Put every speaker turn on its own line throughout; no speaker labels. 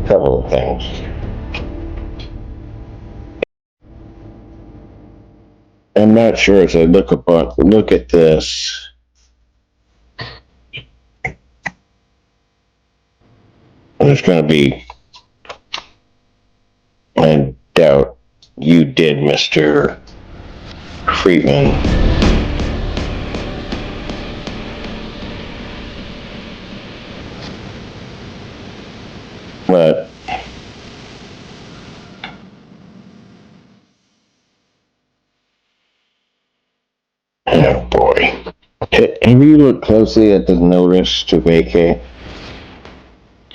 couple of things. I'm not sure as I look at this. There's going to be, I doubt you did, Mr. Friedman. But oh boy. Have you looked closely at the notice to vacate?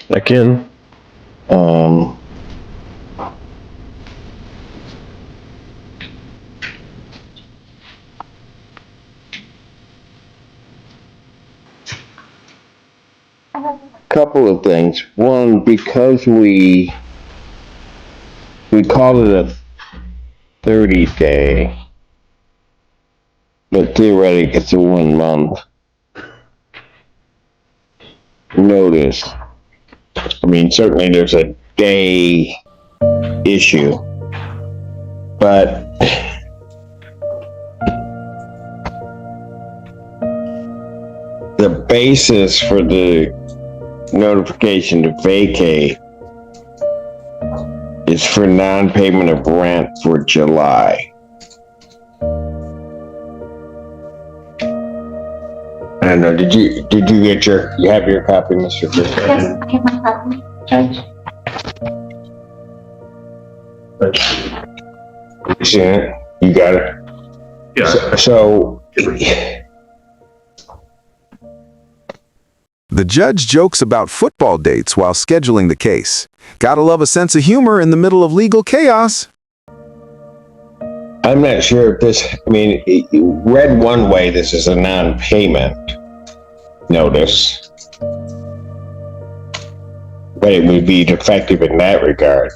I can.
Couple of things. One, because we called it a 30-day, but theoretically it's a 1 month notice. I mean, certainly there's a day issue, but the basis for the notification to vacate is for non-payment of rent for July. I don't know. Did you get you have your copy, Mr. Fisher?
Yes, I have my copy.
You see it? You got it?
Yeah.
So
The judge jokes about football dates while scheduling the case. Gotta love a sense of humor in the middle of legal chaos.
I'm not sure if this, I mean, read one way, this is a non-payment notice, but it would be defective in that regard.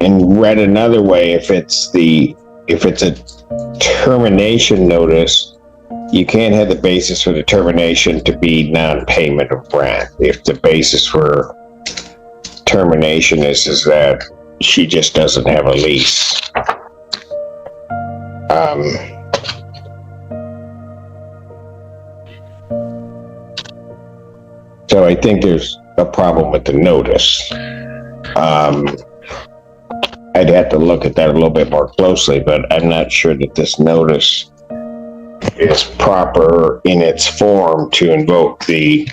And read another way, if it's a termination notice, you can't have the basis for the termination to be non-payment of rent. If the basis for termination is that she just doesn't have a lease. So I think there's a problem with the notice. I'd have to look at that a little bit more closely, but I'm not sure that this notice is proper in its form to invoke the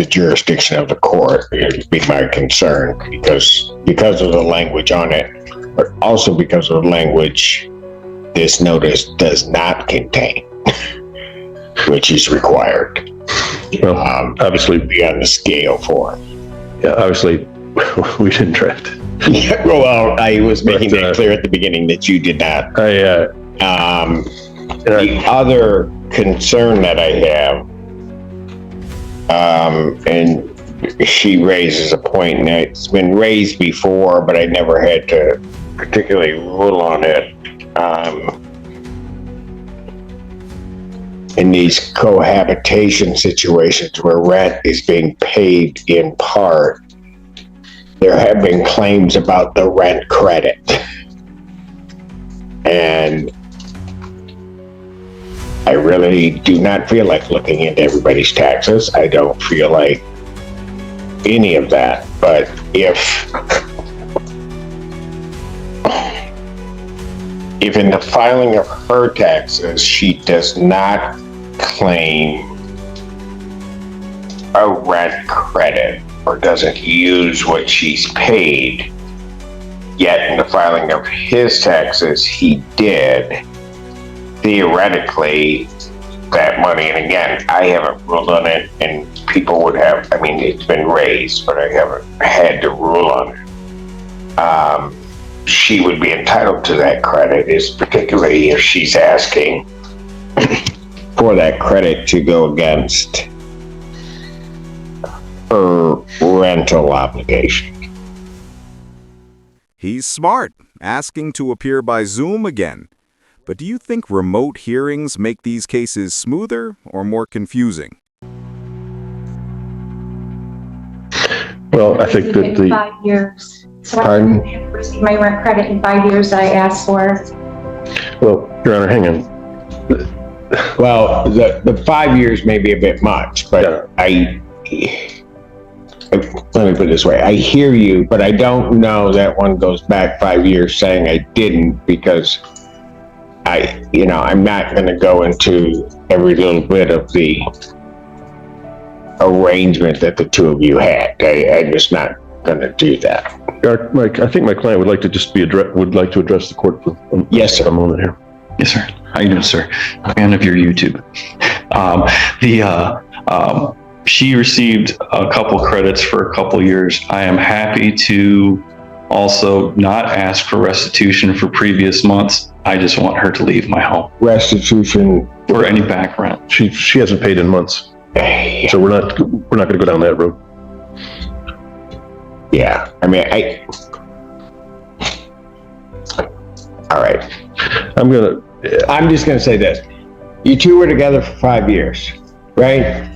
jurisdiction of the court. It would be my concern because of the language on it, but also because of the language this notice does not contain, which is required.
Well, obviously,
be on the scale for.
yeah, obviously, we didn't draft it.
Yeah, well, I was making that clear at the beginning that you did not. The other concern that I have, and she raises a point, and it's been raised before, but I never had to particularly rule on it. In these cohabitation situations where rent is being paid in part, there have been claims about the rent credit. And I really do not feel like looking into everybody's taxes. I don't feel like any of that. But if in the filing of her taxes, she does not claim a rent credit or doesn't use what she's paid, yet in the filing of his taxes, he did, theoretically, that money, and again, I haven't ruled on it, and people would have, I mean, it's been raised, but I haven't had to rule on it. She would be entitled to that credit, is particularly if she's asking for that credit to go against her rental obligation.
He's smart, asking to appear by Zoom again. but do you think remote hearings make these cases smoother or more confusing?
Well, I think that
In 5 years. So I
Pardon?
haven't received my rent credit in 5 years that I asked for.
well, Your Honor, hang on.
Well, the 5 years may be a bit much, but let me put it this way. I hear you, but I don't know that one goes back 5 years saying I didn't, because I'm not going to go into every little bit of the arrangement that the two of you had. I'm just not going to do that.
Mike, I think my client would like to just would like to address the court for
Yes, sir.
a moment here.
Yes, sir. How you doing, sir? Fan of your YouTube. She received a couple credits for a couple years. I am happy to also not ask for restitution for previous months. I just want her to leave my home
Restitution.
for any back rent.
She hasn't paid in months, so we're not going to go down that road.
Yeah. I mean, all right. I'm just going to say this. You two were together for 5 years, right?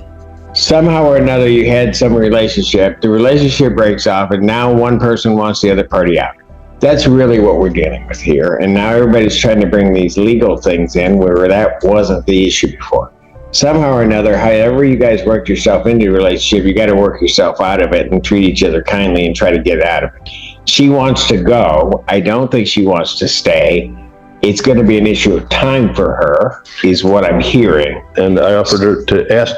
Somehow or another, you had some relationship. The relationship breaks off, and now one person wants the other party out. That's really what we're dealing with here. And now everybody's trying to bring these legal things in where that wasn't the issue before. Somehow or another, however you guys worked yourself into a relationship, you got to work yourself out of it and treat each other kindly and try to get out of it. She wants to go. I don't think she wants to stay. It's going to be an issue of time for her, is what I'm hearing.
And I offered her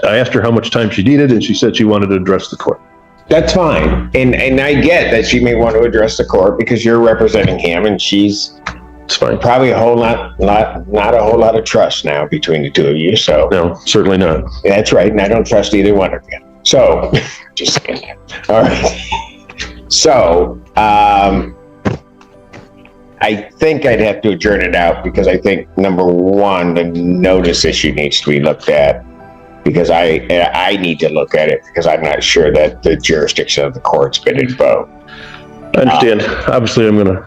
I asked her how much time she needed, and she said she wanted to address the court.
That's fine. And I get that she may want to address the court because you're representing him, and she's
It's fine.
probably not a whole lot of trust now between the two of you. So
No, certainly not.
that's right. And I don't trust either one of you. So just saying that. All right. So, I think I'd have to adjourn it out because I think, number one, the notice issue needs to be looked at, because I need to look at it because I'm not sure that the jurisdiction of the court's been invoked.
I understand. Obviously, I'm going to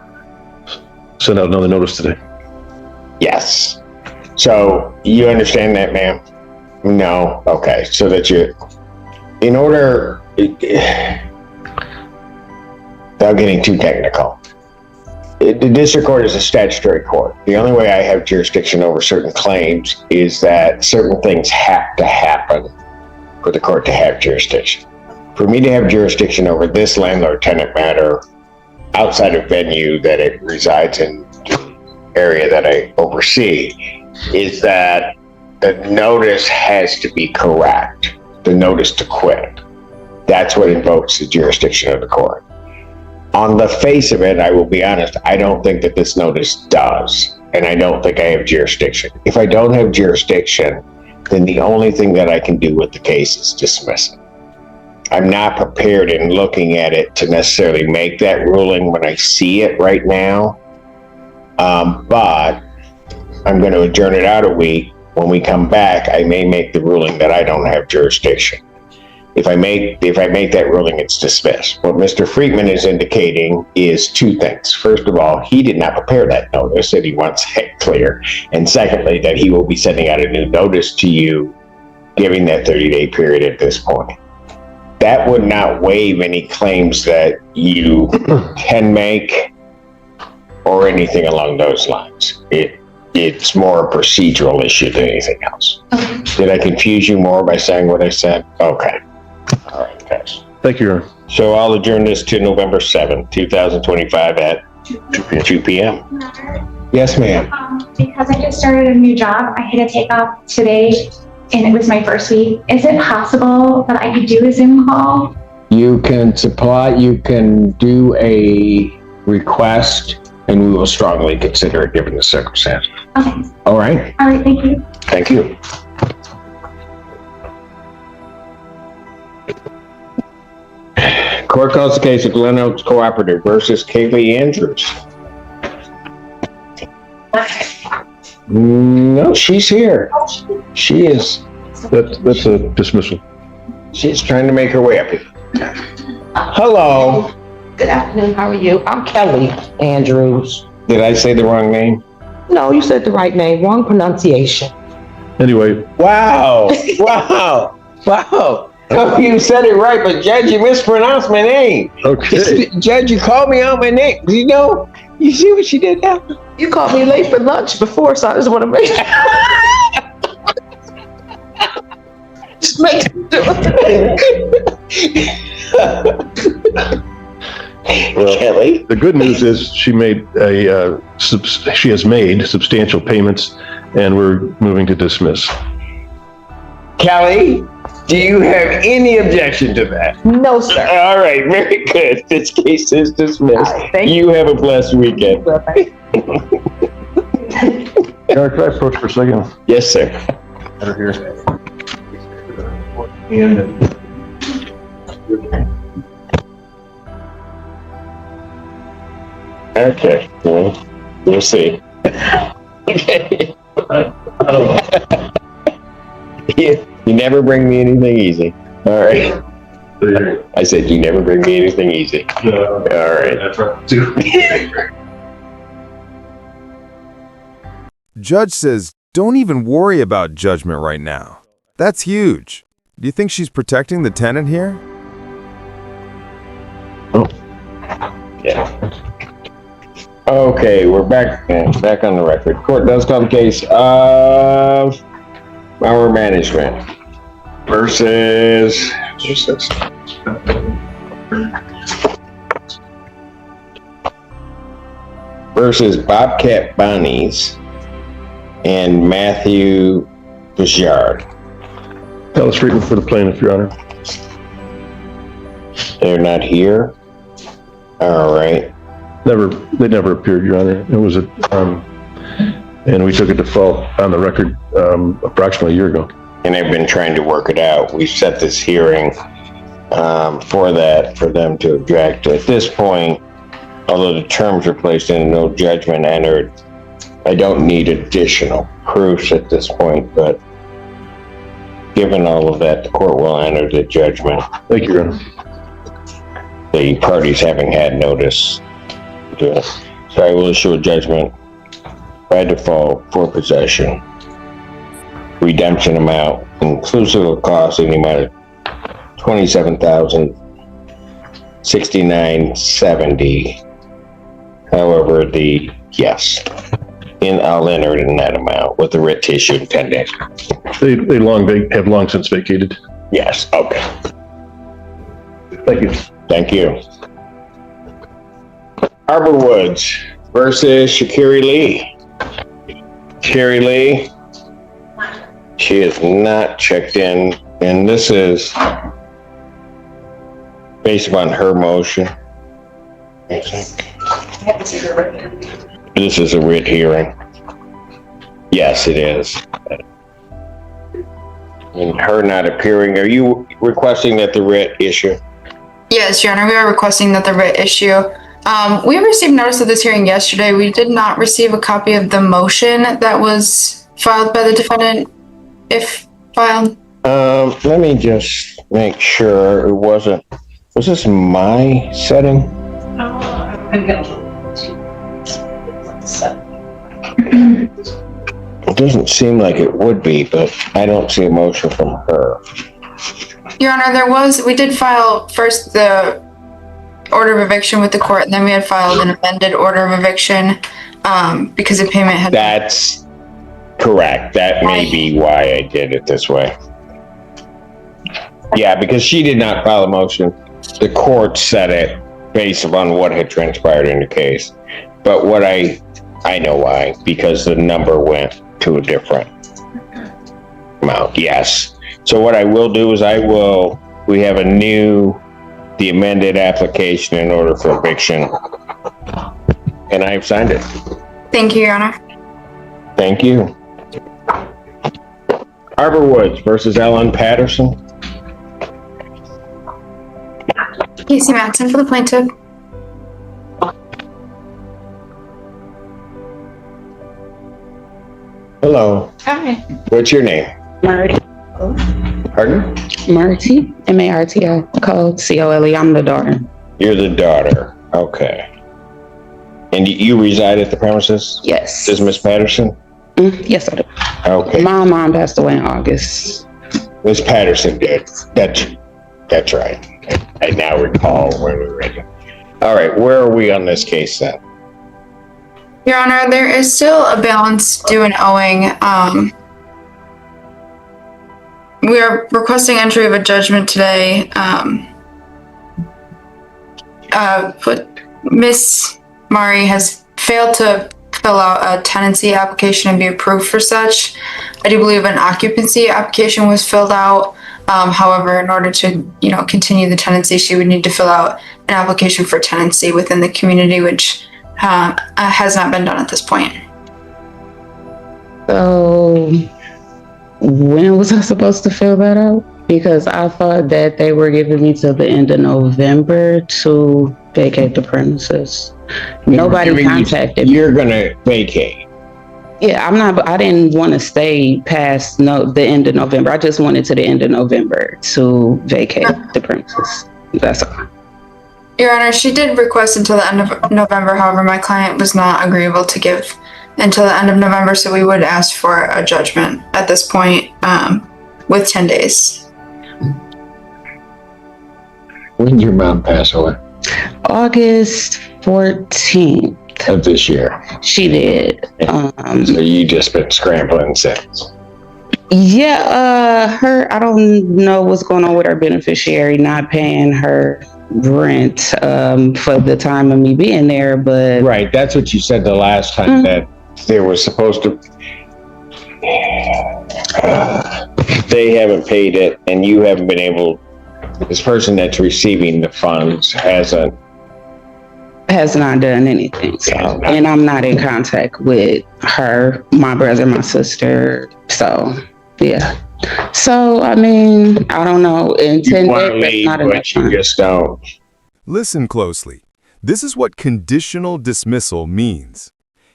send out another notice today.
Yes. So you understand that, ma'am? No? Okay. So that in order, without getting too technical, the district court is a statutory court. The only way I have jurisdiction over certain claims is that certain things have to happen for the court to have jurisdiction. For me to have jurisdiction over this landlord-tenant matter outside of venue that it resides in, the area that I oversee, is that the notice has to be correct. The notice to quit. That's what invokes the jurisdiction of the court. On the face of it, I will be honest, I don't think that this notice does, and I don't think I have jurisdiction. If I don't have jurisdiction, then the only thing that I can do with the case is dismiss it. I'm not prepared in looking at it to necessarily make that ruling when I see it right now, but I'm going to adjourn it out a week. When we come back, I may make the ruling that I don't have jurisdiction. If I make that ruling, it's dismissed. What Mr. Friedman is indicating is two things. First of all, he did not prepare that notice, and he wants it clear. And secondly, that he will be sending out a new notice to you, giving that 30-day period at this point. That would not waive any claims that you can make or anything along those lines. It's more a procedural issue than anything else.
Okay.
Did I confuse you more by saying what I said? Okay. All right, guys.
Thank you, Your Honor.
So I'll adjourn this to November 7th, 2025 at 2 p.m. Yes, ma'am.
Because I just started a new job, I had to take off today, and it was my first week. Is it possible that I could do a Zoom call?
You can do a request, and we will strongly consider it given the circumstances.
Okay.
All right.
All right, thank you.
Thank you. Court calls the case of Glen Oaks Cooperative versus Kaylee Andrews. No, she's here. She is.
That's a dismissal.
She's trying to make her way up here. Hello.
Good afternoon, how are you? I'm Kelly Andrews.
Did I say the wrong name?
No, you said the right name, wrong pronunciation.
Anyway,
Wow. Wow. Wow. Oh, you said it right, but Judge, you mispronounced my name.
okay.
Judge, you called me out my name. You know, you see what she did now?
You called me late for lunch before, so I just want to make sure. Just make
Well,
Kelly?
the good news is she has made substantial payments, and we're moving to dismiss.
Kelly, do you have any objection to that?
No, sir.
All right, very good. This case is dismissed.
Thank
You have a blessed weekend.
Can I approach for a second?
Yes, sir.
Over here.
Okay, well, we'll see. Okay. You never bring me anything easy. All right. I said, you never bring me anything easy. All right.
That's right, too.
Judge says, don't even worry about judgment right now. That's huge. Do you think she's protecting the tenant here?
Yeah. Okay, we're back on the record. Court does call the case of our management versus Bobcat Bonnies and Matthew Bouchard.
Alice Friedman for the plaintiff, Your Honor.
They're not here. All right.
They never appeared, Your Honor. It was and we took a default on the record approximately a year ago.
And I've been trying to work it out. We set this hearing for them to object. At this point, although the terms are placed in no judgment entered, I don't need additional proofs at this point, but given all of that, the court will enter the judgment.
Thank you, Your Honor.
The parties having had notice. So I will issue a judgment by default for possession. Redemption amount, inclusive of costs, in the amount of $27,069.70. However, I'll enter it in that amount with the writ issued pending.
They have long since vacated.
Yes, okay.
Thank you.
Thank you. Arbor Woods versus Shakiri Lee. Shakiri Lee, she is not checked in, and this is based upon her motion. I think. This is a writ hearing. Yes, it is. And her not appearing, are you requesting that the writ issue?
Yes, Your Honor, we are requesting that the writ issue. We received notice of this hearing yesterday. We did not receive a copy of the motion that was filed by the defendant, if filed.
Let me just make sure it wasn't. Was this my setting? It doesn't seem like it would be, but I don't see a motion from her.
Your Honor, we did file first the order of eviction with the court, and then we had filed an amended order of eviction because the payment had.
That's correct. That may be why I did it this way. Yeah, because she did not file a motion. The court set it based upon what had transpired in the case. But what I know why, because the number went to a different amount. Yes. So what I will do is we have the amended application in order for eviction. And I've signed it.
Thank you, Your Honor.
Thank you. Arbor Woods versus Ellen Patterson.
Casey Matson for the plaintiff.
Hello.
Hi.
What's your name?
Marty.
Pardon?
Marty. M-A-R-T-O. Cole. C-O-L-E. I'm the daughter.
You're the daughter. Okay. And you reside at the premises?
Yes.
Does Miss Patterson?
Yes, I do.
Okay.
My mom passed away in August.
Miss Patterson did. That's right. I now recall when we read it. All right, where are we on this case then?
Your Honor, there is still a balance due and owing. We are requesting entry of a judgment today. But Miss Mari has failed to fill out a tenancy application and be approved for such. I do believe an occupancy application was filled out. However, in order to, continue the tenancy, she would need to fill out an application for tenancy within the community, which has not been done at this point.
So when was I supposed to fill that out? Because I thought that they were giving me till the end of November to vacate the premises. Nobody contacted me.
You're gonna vacate.
Yeah, I didn't want to stay past the end of November. I just wanted to the end of November to vacate the premises. That's all.
Your Honor, she did request until the end of November. However, my client was not agreeable to give until the end of November, so we would ask for a judgment at this point with 10 days.
When did your mom pass away?
August 14th.
Of this year.
She did.
So you just been scrambling since.
Yeah, I don't know what's going on with her beneficiary not paying her rent for the time of me being there, but
Right, that's what you said the last time, that there was supposed to they haven't paid it and you haven't been able, this person that's receiving the funds has not
done anything. So, and I'm not in contact with her, my brother, my sister. So, yeah. So, I mean, I don't know. In 10 days, that's not enough time.
You just don't.
Listen closely. This is what conditional dismissal means.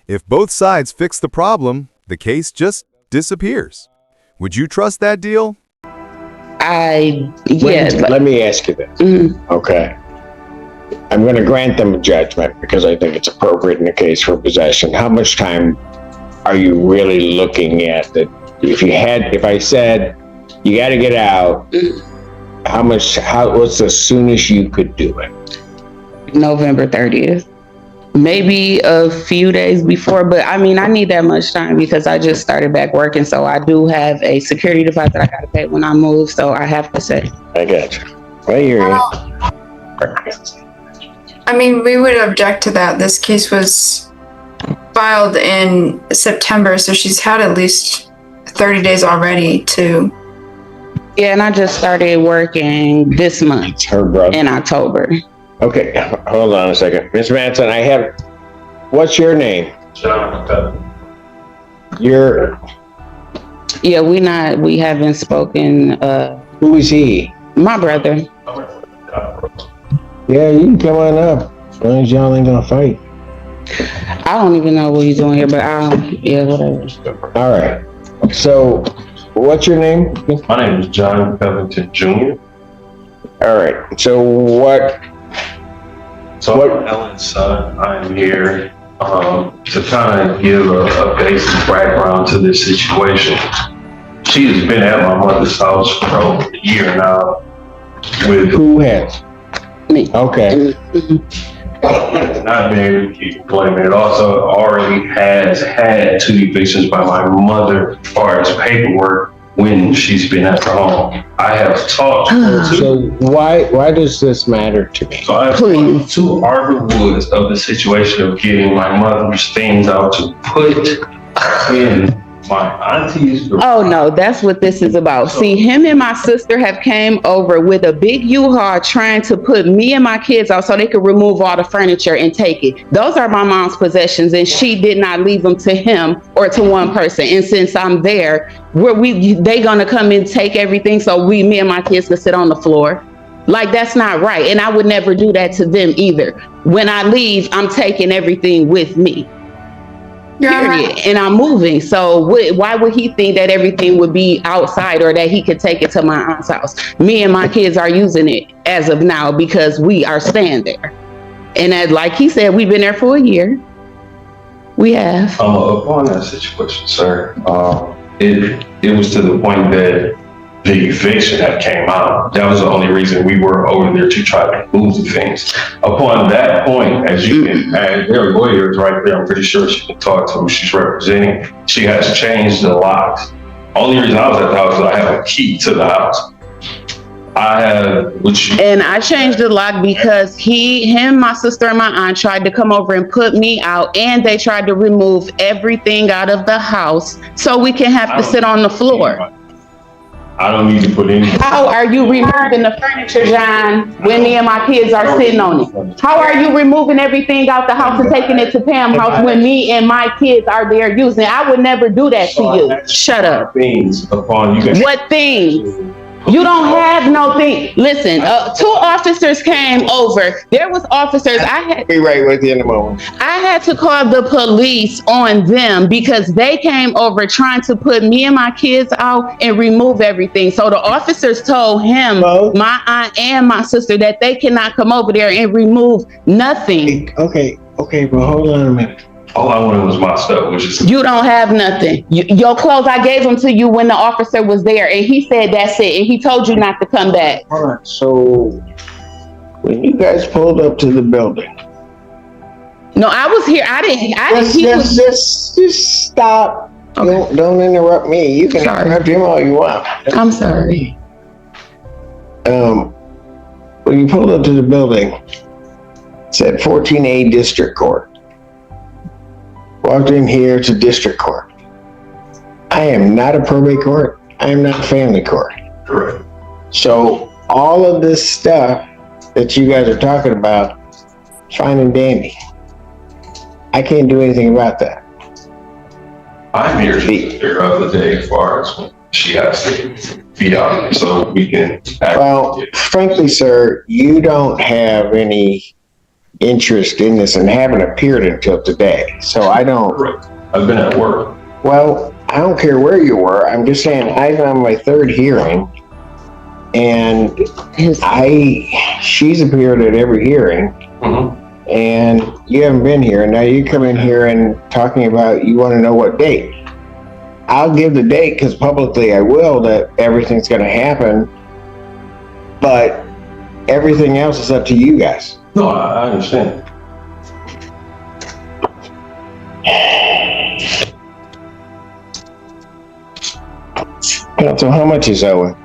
If both sides fix the problem, the case just disappears. Would you trust that deal?
Let me ask you this. Okay. I'm going to grant them a judgment because I think it's appropriate in the case for possession. How much time are you really looking at that? If I said you got to get out, what's the soonest you could do it?
November 30th. Maybe a few days before, but I mean, I need that much time because I just started back working. So I do have a security deposit I got to pay when I move. So I have to say.
I got you. Well, you're
I mean, we would object to that. This case was filed in September, so she's had at least 30 days already to...
Yeah, and I just started working this month.
Her brother.
In October.
Okay, hold on a second. Ms. Manson, what's your name?
John.
Yeah, we haven't spoken.
Who is he?
My brother.
Yeah, you can come on up. As long as y'all ain't gonna fight.
I don't even know what he's doing here, but yeah, whatever.
All right. So, what's your name?
My name is John Covington Jr.
All right. So what?
I'm Ellen's son. I'm here to kind of give a basic background to this situation. She has been at my mother's house for over a year now.
Who has?
Me.
Okay.
Not married to keep employment. It also already has had 2 evictions by my mother as far as paperwork when she's been at the home. I have talked to her.
So why does this matter to me?
So I've talked to Arbor Woods of the situation of getting my mother's things out to put in my auntie's.
Oh no, that's what this is about. See, him and my sister have came over with a big U-Haul trying to put me and my kids out so they could remove all the furniture and take it. Those are my mom's possessions and she did not leave them to him or to one person. And since I'm there, they gonna come and take everything so me and my kids can sit on the floor. Like, that's not right. And I would never do that to them either. When I leave, I'm taking everything with me. Period. And I'm moving. So why would he think that everything would be outside or that he could take it to my aunt's house? Me and my kids are using it as of now because we are staying there. And as, like he said, we've been there for a year. We have.
Upon that situation, sir, it was to the point that the eviction had came out. That was the only reason we were over there to try to move the things. Upon that point, as you can, and there are lawyers right there, I'm pretty sure she can talk to who she's representing. She has changed the locks. Only reason I was at the house is I have a key to the house.
And I changed the lock because him, my sister, and my aunt tried to come over and put me out, and they tried to remove everything out of the house so we can have to sit on the floor.
I don't need to put any.
How are you removing the furniture, John, when me and my kids are sitting on it? How are you removing everything out the house and taking it to Pam's house when me and my kids are there using it? I would never do that to you. Shut up.
Things upon you guys.
What things? You don't have no thing. Listen, 2 officers came over. There was officers.
Be right with you in a moment.
I had to call the police on them because they came over trying to put me and my kids out and remove everything. So the officers told him, my aunt and my sister, that they cannot come over there and remove nothing.
Okay, but hold on a minute.
All I wanted was my stuff, which is.
You don't have nothing. Your clothes, I gave them to you when the officer was there, and he said that's it, and he told you not to come back.
All right, so when you guys pulled up to the building.
No, I was here. I didn't.
Just stop. Okay. Don't interrupt me. You can interrupt him all you want.
I'm sorry.
When you pulled up to the building, it said 14A District Court. Walked in here to District Court. I am not a probate court. I am not a family court.
Correct.
So all of this stuff that you guys are talking about, fine and dandy. I can't do anything about that.
I'm here to figure out the day as far as when she has to be out, so we can.
Well, frankly, sir, you don't have any interest in this and haven't appeared until today. So I don't.
Correct. I've been at work.
Well, I don't care where you were. I'm just saying I'm on my 3rd hearing, and she's appeared at every hearing.
Mm-hmm.
And you haven't been here, and now you come in here and talking about you want to know what date. I'll give the date because publicly I will, that everything's going to happen, but everything else is up to you guys.
No, I understand.
So how much is owing?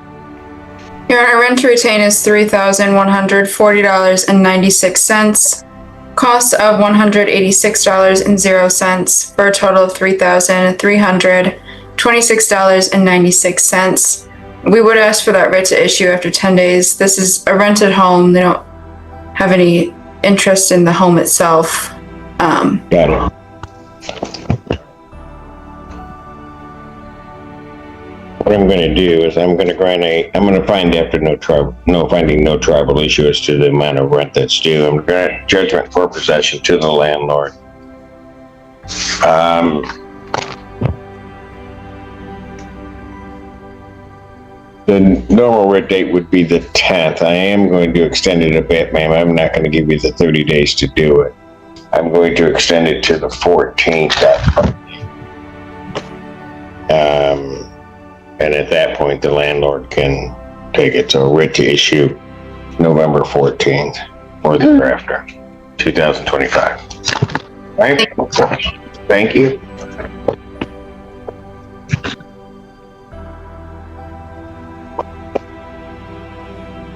Your Honor, rent to retain is $3,140.96. Cost of $186.00 for a total of $3,326.96. We would ask for that writ to issue after 10 days. This is a rented home. They don't have any interest in the home itself.
Got it. What I'm going to do is I'm going to find after finding no tribal issue as to the amount of rent that's due. I'm going to grant judgment for possession to the landlord. The normal writ date would be the 10th. I am going to extend it a bit, ma'am. I'm not going to give you the 30 days to do it. I'm going to extend it to the 14th. And at that point, the landlord can take it to a writ to issue November 14th or thereafter, 2025. Right? Thank you.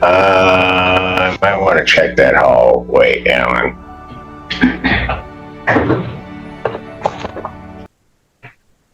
I might want to check that hallway down.